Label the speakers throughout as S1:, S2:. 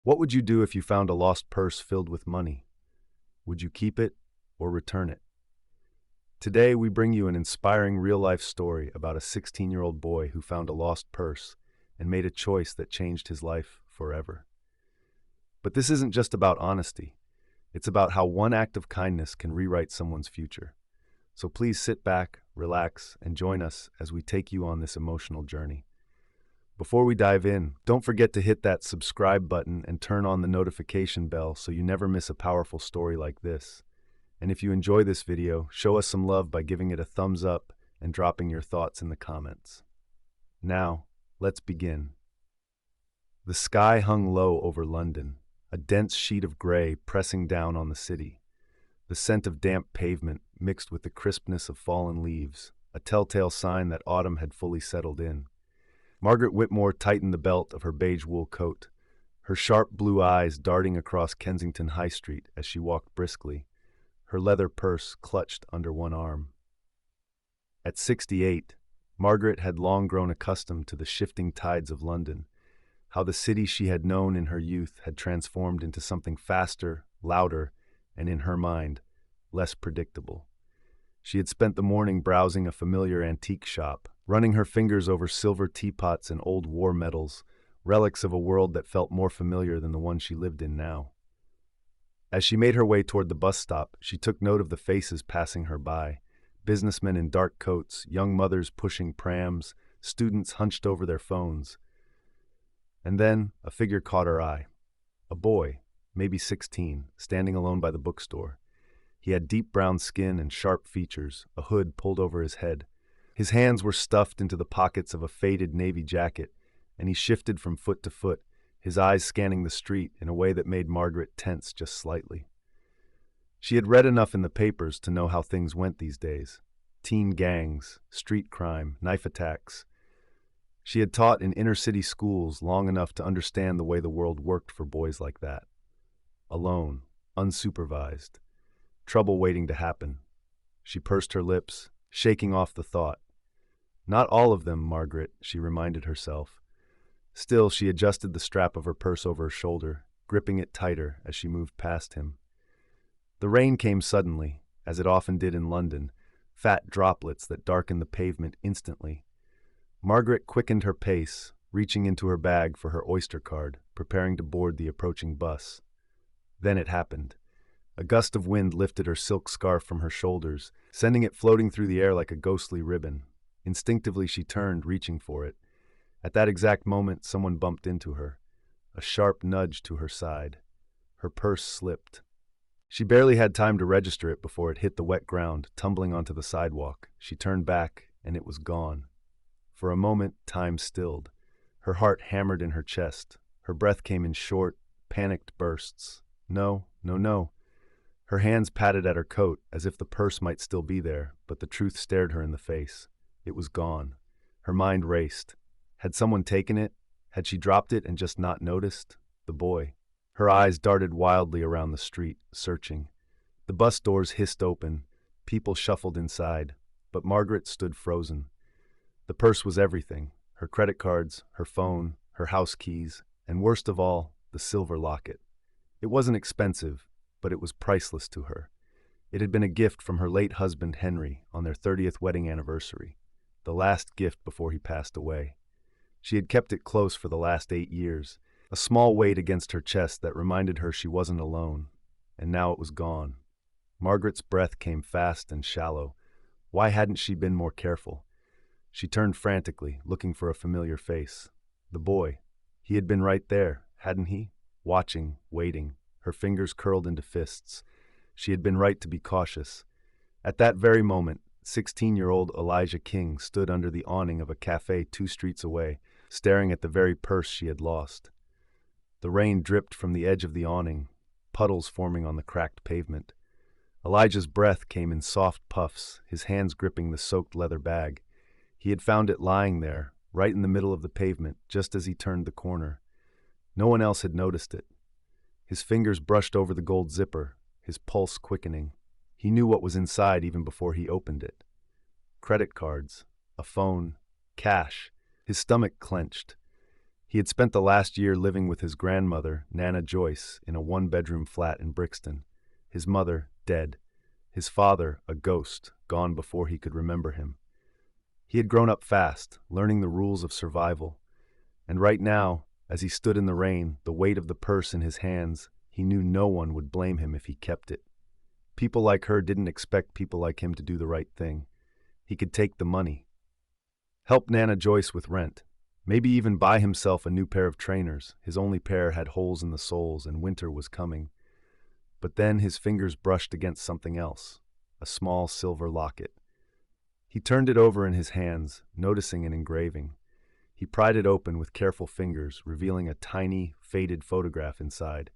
S1: What would you do if you found a lost purse filled with money? Would you keep it or return it? Today, we bring you an inspiring real-life story about a 16-year-old boy who found a lost purse and made a choice that changed his life forever. But this isn't just about honesty. It's about how one act of kindness can rewrite someone's future. So please sit back, relax, and join us as we take you on this emotional journey. Before we dive in, don't forget to hit that subscribe button and turn on the notification bell so you never miss a powerful story like this. And if you enjoy this video, show us some love by giving it a thumbs up and dropping your thoughts in the comments. Now, let's begin. The sky hung low over London, a dense sheet of gray pressing down on the city. The scent of damp pavement mixed with the crispness of fallen leaves, a telltale sign that autumn had fully settled in. Margaret Whitmore tightened the belt of her beige wool coat, her sharp blue eyes darting across Kensington High Street as she walked briskly, her leather purse clutched under one arm. At 68, Margaret had long grown accustomed to the shifting tides of London, how the city she had known in her youth had transformed into something faster, louder, and in her mind, less predictable. She had spent the morning browsing a familiar antique shop, running her fingers over silver teapots and old war medals, relics of a world that felt more familiar than the one she lived in now. As she made her way toward the bus stop, she took note of the faces passing her by, businessmen in dark coats, young mothers pushing prams, students hunched over their phones. And then a figure caught her eye. A boy, maybe 16, standing alone by the bookstore. He had deep brown skin and sharp features, a hood pulled over his head. His hands were stuffed into the pockets of a faded navy jacket, and he shifted from foot to foot, his eyes scanning the street in a way that made Margaret tense just slightly. She had read enough in the papers to know how things went these days. Teen gangs, street crime, knife attacks. She had taught in inner-city schools long enough to understand the way the world worked for boys like that. Alone, unsupervised, trouble waiting to happen. She pursed her lips, shaking off the thought. Not all of them, Margaret, she reminded herself. Still, she adjusted the strap of her purse over her shoulder, gripping it tighter as she moved past him. The rain came suddenly, as it often did in London, fat droplets that darkened the pavement instantly. Margaret quickened her pace, reaching into her bag for her Oyster card, preparing to board the approaching bus. Then it happened. A gust of wind lifted her silk scarf from her shoulders, sending it floating through the air like a ghostly ribbon. Instinctively she turned, reaching for it. At that exact moment, someone bumped into her. A sharp nudge to her side. Her purse slipped. She barely had time to register it before it hit the wet ground, tumbling onto the sidewalk. She turned back, and it was gone. For a moment, time stilled. Her heart hammered in her chest. Her breath came in short, panicked bursts. No, no, no. Her hands patted at her coat, as if the purse might still be there, but the truth stared her in the face. It was gone. Her mind raced. Had someone taken it? Had she dropped it and just not noticed? The boy. Her eyes darted wildly around the street, searching. The bus doors hissed open. People shuffled inside, but Margaret stood frozen. The purse was everything. Her credit cards, her phone, her house keys, and worst of all, the silver locket. It wasn't expensive, but it was priceless to her. It had been a gift from her late husband Henry on their 30th wedding anniversary, the last gift before he passed away. She had kept it close for the last 8 years, a small weight against her chest that reminded her she wasn't alone, and now it was gone. Margaret's breath came fast and shallow. Why hadn't she been more careful? She turned frantically, looking for a familiar face. The boy. He had been right there, hadn't he? Watching, waiting, her fingers curled into fists. She had been right to be cautious. At that very moment, 16-year-old Elijah King stood under the awning of a cafe 2 streets away, staring at the very purse she had lost. The rain dripped from the edge of the awning, puddles forming on the cracked pavement. Elijah's breath came in soft puffs, his hands gripping the soaked leather bag. He had found it lying there, right in the middle of the pavement, just as he turned the corner. No one else had noticed it. His fingers brushed over the gold zipper, his pulse quickening. He knew what was inside even before he opened it. Credit cards, a phone, cash. His stomach clenched. He had spent the last year living with his grandmother, Nana Joyce, in a one-bedroom flat in Brixton. His mother, dead. His father, a ghost, gone before he could remember him. He had grown up fast, learning the rules of survival. And right now, as he stood in the rain, the weight of the purse in his hands, he knew no one would blame him if he kept it. People like her didn't expect people like him to do the right thing. He could take the money, help Nana Joyce with rent, maybe even buy himself a new pair of trainers. His only pair had holes in the soles and winter was coming. But then his fingers brushed against something else, a small silver locket. He turned it over in his hands, noticing an engraving. He pried it open with careful fingers, revealing a tiny, faded photograph inside.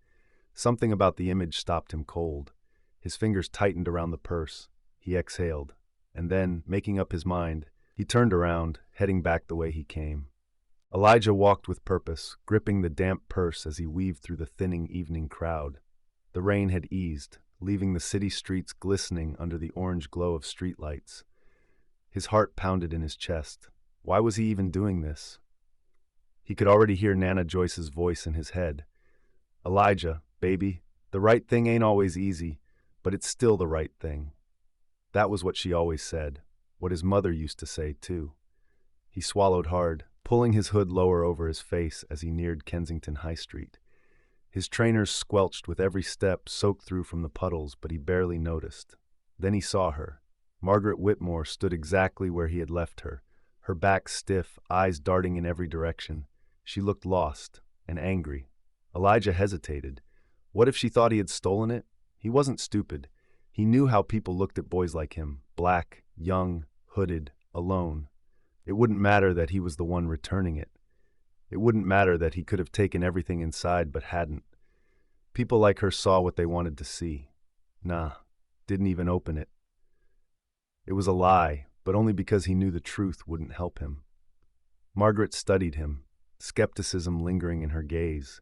S1: Something about the image stopped him cold. His fingers tightened around the purse. He exhaled, and then, making up his mind, he turned around, heading back the way he came. Elijah walked with purpose, gripping the damp purse as he weaved through the thinning evening crowd. The rain had eased, leaving the city streets glistening under the orange glow of streetlights. His heart pounded in his chest. Why was he even doing this? He could already hear Nana Joyce's voice in his head. Elijah, baby, the right thing ain't always easy, but it's still the right thing. That was what she always said, what his mother used to say, too. He swallowed hard, pulling his hood lower over his face as he neared Kensington High Street. His trainers squelched with every step soaked through from the puddles, but he barely noticed. Then he saw her. Margaret Whitmore stood exactly where he had left her, her back stiff, eyes darting in every direction. She looked lost and angry. Elijah hesitated. What if she thought he had stolen it? He wasn't stupid. He knew how people looked at boys like him, black, young, hooded, alone. It wouldn't matter that he was the one returning it. It wouldn't matter that he could have taken everything inside but hadn't. People like her saw what they wanted to see. Nah, didn't even open it. It was a lie, but only because he knew the truth wouldn't help him. Margaret studied him, skepticism lingering in her gaze.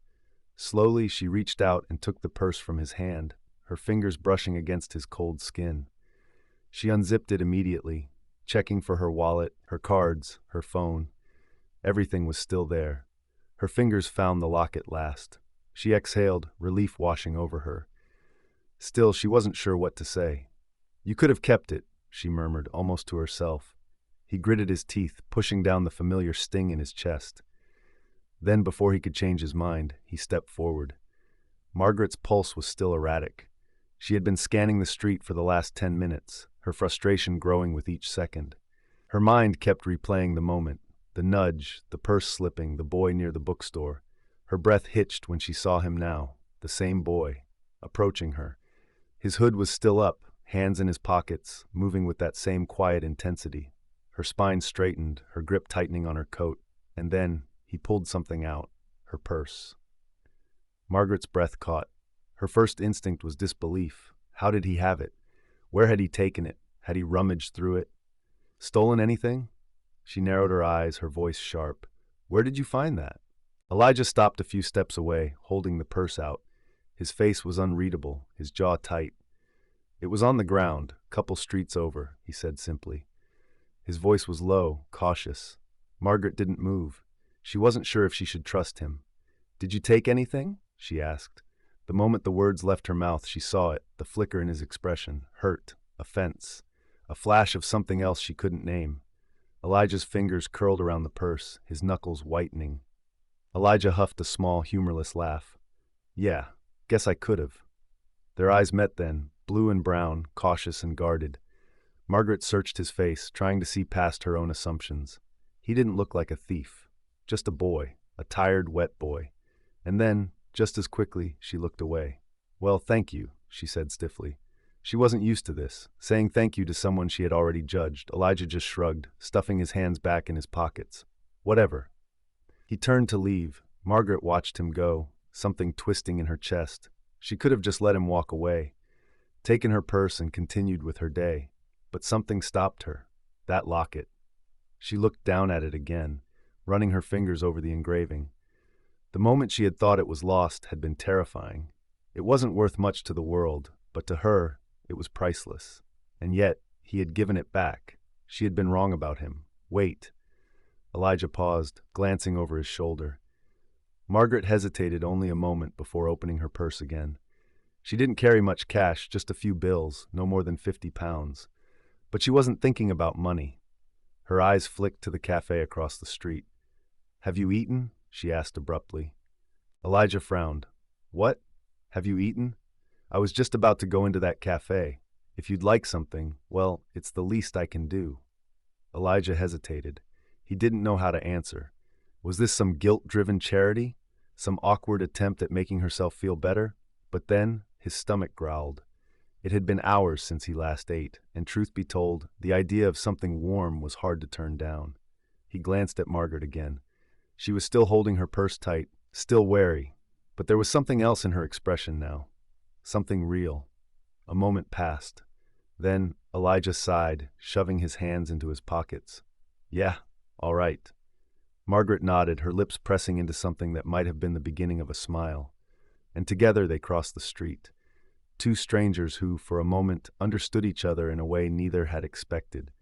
S1: Slowly, she reached out and took the purse from his hand, her fingers brushing against his cold skin. She unzipped it immediately, checking for her wallet, her cards, her phone. Everything was still there. Her fingers found the locket last. She exhaled, relief washing over her. Still, she wasn't sure what to say. You could have kept it, she murmured, almost to herself. He gritted his teeth, pushing down the familiar sting in his chest. Then, before he could change his mind, he stepped forward. Margaret's pulse was still erratic. She had been scanning the street for the last 10 minutes, her frustration growing with each second. Her mind kept replaying the moment, the nudge, the purse slipping, the boy near the bookstore. Her breath hitched when she saw him now, the same boy, approaching her. His hood was still up, hands in his pockets, moving with that same quiet intensity. Her spine straightened, her grip tightening on her coat, and then he pulled something out, her purse. Margaret's breath caught. Her first instinct was disbelief. How did he have it? Where had he taken it? Had he rummaged through it? Stolen anything? She narrowed her eyes, her voice sharp. Where did you find that? Elijah stopped a few steps away, holding the purse out. His face was unreadable, his jaw tight. It was on the ground, a couple streets over, he said simply. His voice was low, cautious. Margaret didn't move. She wasn't sure if she should trust him. Did you take anything? She asked. The moment the words left her mouth, she saw it, the flicker in his expression, hurt, offense, a flash of something else she couldn't name. Elijah's fingers curled around the purse, his knuckles whitening. Elijah huffed a small, humorless laugh. Yeah, guess I could have. Their eyes met then, blue and brown, cautious and guarded. Margaret searched his face, trying to see past her own assumptions. He didn't look like a thief, just a boy, a tired, wet boy. And then, just as quickly, she looked away. Well, thank you, she said stiffly. She wasn't used to this, saying thank you to someone she had already judged. Elijah just shrugged, stuffing his hands back in his pockets. Whatever. He turned to leave. Margaret watched him go, something twisting in her chest. She could have just let him walk away, taken her purse and continued with her day. But something stopped her. That locket. She looked down at it again, running her fingers over the engraving. The moment she had thought it was lost had been terrifying. It wasn't worth much to the world, but to her, it was priceless. And yet, he had given it back. She had been wrong about him. Wait. Elijah paused, glancing over his shoulder. Margaret hesitated only a moment before opening her purse again. She didn't carry much cash, just a few bills, no more than 50 pounds. But she wasn't thinking about money. Her eyes flicked to the cafe across the street. "Have you eaten?" she asked abruptly. Elijah frowned. "What? Have you eaten? I was just about to go into that cafe. If you'd like something, well, it's the least I can do." Elijah hesitated. He didn't know how to answer. Was this some guilt-driven charity? Some awkward attempt at making herself feel better? But then, his stomach growled. It had been hours since he last ate, and truth be told, the idea of something warm was hard to turn down. He glanced at Margaret again. She was still holding her purse tight, still wary, but there was something else in her expression now. Something real. A moment passed. Then Elijah sighed, shoving his hands into his pockets. "Yeah, all right." Margaret nodded, her lips pressing into something that might have been the beginning of a smile. And together they crossed the street. Two strangers who, for a moment, understood each other in a way neither had expected.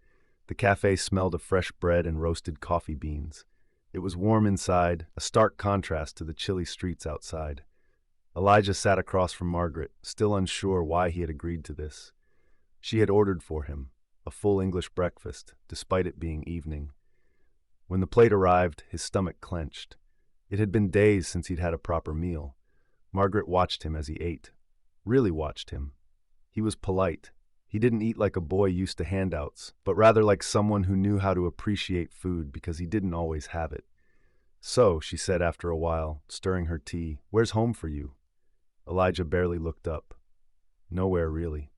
S1: The cafe smelled of fresh bread and roasted coffee beans. It was warm inside, a stark contrast to the chilly streets outside. Elijah sat across from Margaret, still unsure why he had agreed to this. She had ordered for him, a full English breakfast, despite it being evening. When the plate arrived, his stomach clenched. It had been days since he'd had a proper meal. Margaret watched him as he ate. Really watched him. He was polite. He didn't eat like a boy used to handouts, but rather like someone who knew how to appreciate food because he didn't always have it. "So," she said after a while, stirring her tea, "where's home for you?" Elijah barely looked up. "Nowhere, really."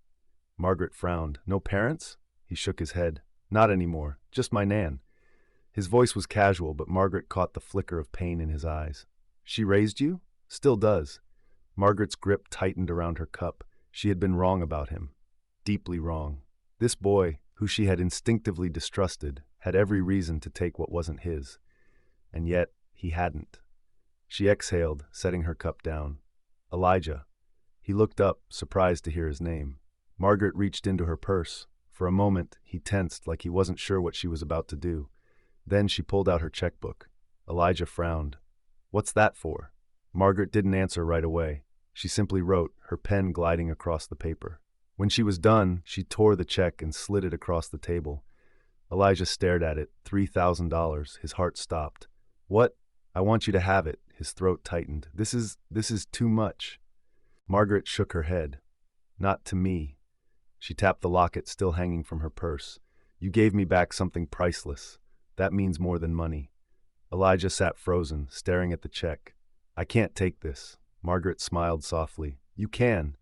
S1: Margaret frowned. "No parents?" He shook his head. "Not anymore. Just my Nan." His voice was casual, but Margaret caught the flicker of pain in his eyes. "She raised you?" "Still does." Margaret's grip tightened around her cup. She had been wrong about him. Deeply wrong. This boy, who she had instinctively distrusted, had every reason to take what wasn't his. And yet, he hadn't. She exhaled, setting her cup down. "Elijah." He looked up, surprised to hear his name. Margaret reached into her purse. For a moment, he tensed like he wasn't sure what she was about to do. Then she pulled out her checkbook. Elijah frowned. "What's that for?" Margaret didn't answer right away. She simply wrote, her pen gliding across the paper. When she was done, she tore the check and slid it across the table. Elijah stared at it. $3,000. His heart stopped. "What? I want you to have it." His throat tightened. This is too much." Margaret shook her head. "Not to me." She tapped the locket still hanging from her purse. "You gave me back something priceless. That means more than money." Elijah sat frozen, staring at the check. "I can't take this." Margaret smiled softly. "You can."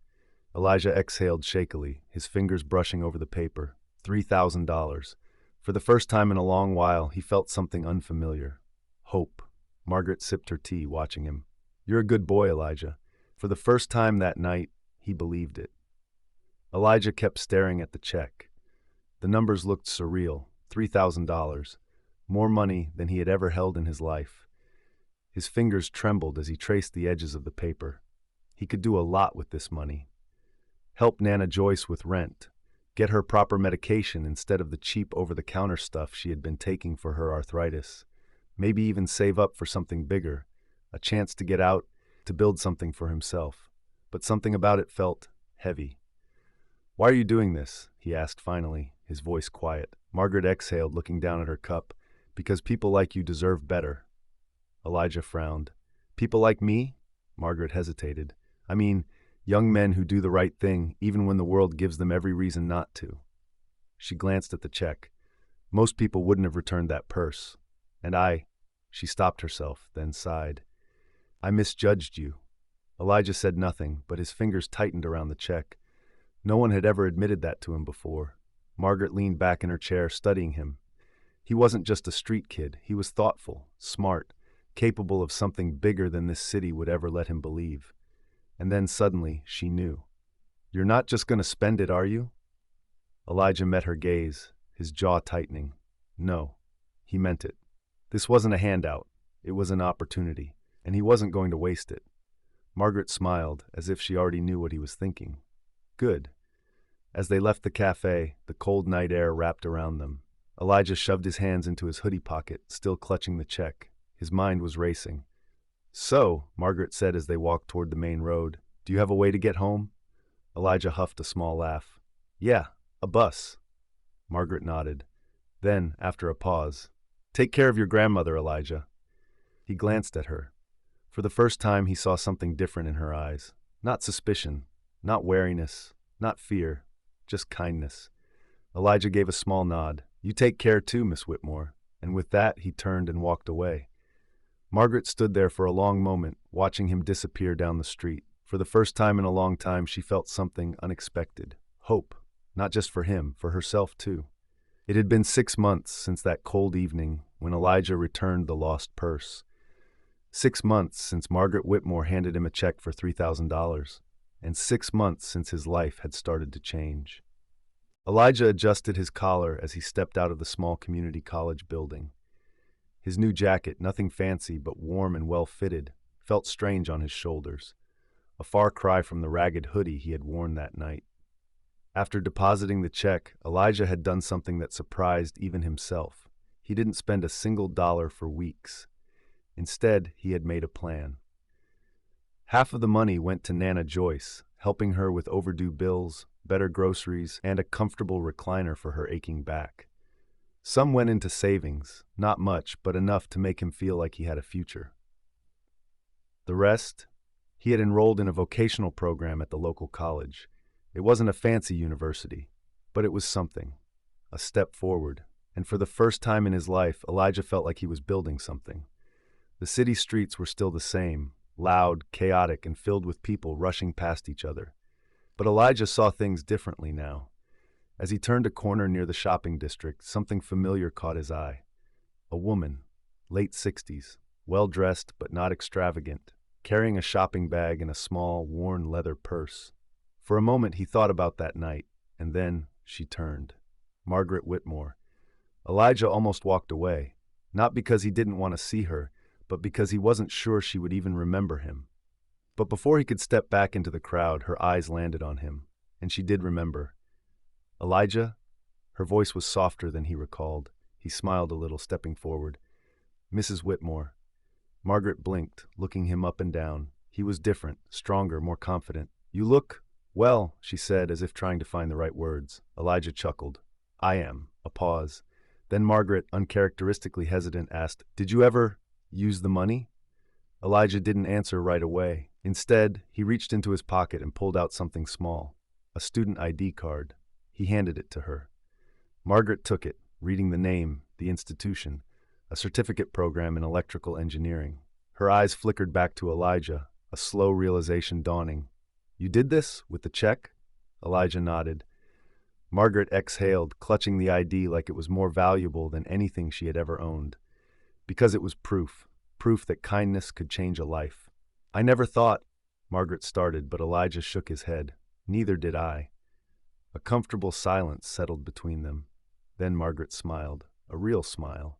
S1: Elijah exhaled shakily, his fingers brushing over the paper. $3,000. For the first time in a long while, he felt something unfamiliar. Hope. Margaret sipped her tea, watching him. "You're a good boy, Elijah." For the first time that night, he believed it. Elijah kept staring at the check. The numbers looked surreal. $3,000. More money than he had ever held in his life. His fingers trembled as he traced the edges of the paper. He could do a lot with this money. Help Nana Joyce with rent. Get her proper medication instead of the cheap over-the-counter stuff she had been taking for her arthritis. Maybe even save up for something bigger. A chance to get out, to build something for himself. But something about it felt heavy. "Why are you doing this?" he asked finally, his voice quiet. Margaret exhaled, looking down at her cup. "Because people like you deserve better." Elijah frowned. "People like me?" Margaret hesitated. "I mean, young men who do the right thing, even when the world gives them every reason not to." She glanced at the check. "Most people wouldn't have returned that purse. And She stopped herself, then sighed. "I misjudged you." Elijah said nothing, but his fingers tightened around the check. No one had ever admitted that to him before. Margaret leaned back in her chair, studying him. He wasn't just a street kid. He was thoughtful, smart, capable of something bigger than this city would ever let him believe. And then suddenly, she knew. "You're not just going to spend it, are you?" Elijah met her gaze, his jaw tightening. No, he meant it. This wasn't a handout. It was an opportunity, and he wasn't going to waste it. Margaret smiled, as if she already knew what he was thinking. Good. As they left the cafe, the cold night air wrapped around them. Elijah shoved his hands into his hoodie pocket, still clutching the check. His mind was racing. So, Margaret said as they walked toward the main road, do you have a way to get home? Elijah huffed a small laugh. Yeah, a bus. Margaret nodded. Then, after a pause, take care of your grandmother, Elijah. He glanced at her. For the first time, he saw something different in her eyes. Not suspicion, not wariness, not fear, just kindness. Elijah gave a small nod. You take care too, Miss Whitmore. And with that, he turned and walked away. Margaret stood there for a long moment, watching him disappear down the street. For the first time in a long time, she felt something unexpected. Hope. Not just for him, for herself too. It had been 6 months since that cold evening when Elijah returned the lost purse. 6 months since Margaret Whitmore handed him a check for $3,000. And 6 months since his life had started to change. Elijah adjusted his collar as he stepped out of the small community college building. His new jacket, nothing fancy but warm and well-fitted, felt strange on his shoulders, a far cry from the ragged hoodie he had worn that night. After depositing the check, Elijah had done something that surprised even himself. He didn't spend a single dollar for weeks. Instead, he had made a plan. Half of the money went to Nana Joyce, helping her with overdue bills, better groceries, and a comfortable recliner for her aching back. Some went into savings, not much, but enough to make him feel like he had a future. The rest, he had enrolled in a vocational program at the local college. It wasn't a fancy university, but it was something, a step forward, and for the first time in his life, Elijah felt like he was building something. The city streets were still the same, loud, chaotic, and filled with people rushing past each other. But Elijah saw things differently now. As he turned a corner near the shopping district, something familiar caught his eye. A woman, late 60s, well-dressed but not extravagant, carrying a shopping bag and a small, worn leather purse. For a moment he thought about that night, and then she turned. Margaret Whitmore. Elijah almost walked away, not because he didn't want to see her, but because he wasn't sure she would even remember him. But before he could step back into the crowd, her eyes landed on him, and she did remember. Elijah? Her voice was softer than he recalled. He smiled a little, stepping forward. Mrs. Whitmore. Margaret blinked, looking him up and down. He was different, stronger, more confident. You look, well, she said, as if trying to find the right words. Elijah chuckled. I am. A pause. Then Margaret, uncharacteristically hesitant, asked, Did you ever use the money? Elijah didn't answer right away. Instead, he reached into his pocket and pulled out something small. A student ID card. He handed it to her. Margaret took it, reading the name, the institution, a certificate program in electrical engineering. Her eyes flickered back to Elijah, a slow realization dawning. You did this? With the check? Elijah nodded. Margaret exhaled, clutching the ID like it was more valuable than anything she had ever owned. Because it was proof that kindness could change a life. I never thought, Margaret started, but Elijah shook his head. Neither did I. A comfortable silence settled between them. Then Margaret smiled, a real smile.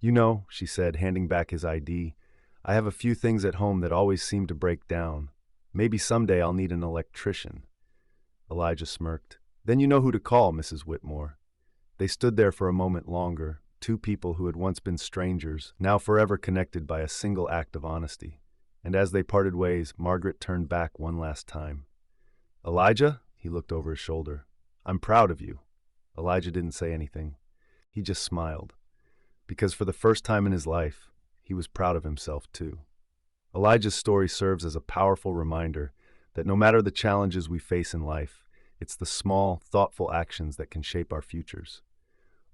S1: You know, she said, handing back his ID, I have a few things at home that always seem to break down. Maybe someday I'll need an electrician. Elijah smirked. Then you know who to call, Mrs. Whitmore. They stood there for a moment longer, two people who had once been strangers, now forever connected by a single act of honesty. And as they parted ways, Margaret turned back one last time. Elijah? He looked over his shoulder. I'm proud of you. Elijah didn't say anything. He just smiled. Because for the first time in his life, he was proud of himself too. Elijah's story serves as a powerful reminder that no matter the challenges we face in life, it's the small, thoughtful actions that can shape our futures.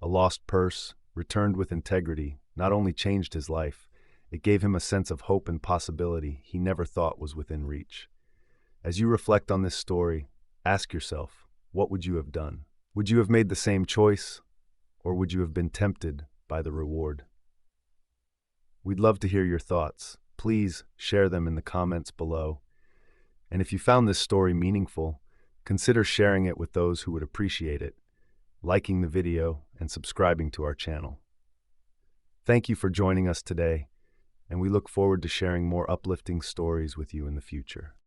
S1: A lost purse, returned with integrity, not only changed his life, it gave him a sense of hope and possibility he never thought was within reach. As you reflect on this story, ask yourself, what would you have done? Would you have made the same choice, or would you have been tempted by the reward? We'd love to hear your thoughts. Please share them in the comments below. And if you found this story meaningful, consider sharing it with those who would appreciate it, liking the video, and subscribing to our channel. Thank you for joining us today, and we look forward to sharing more uplifting stories with you in the future.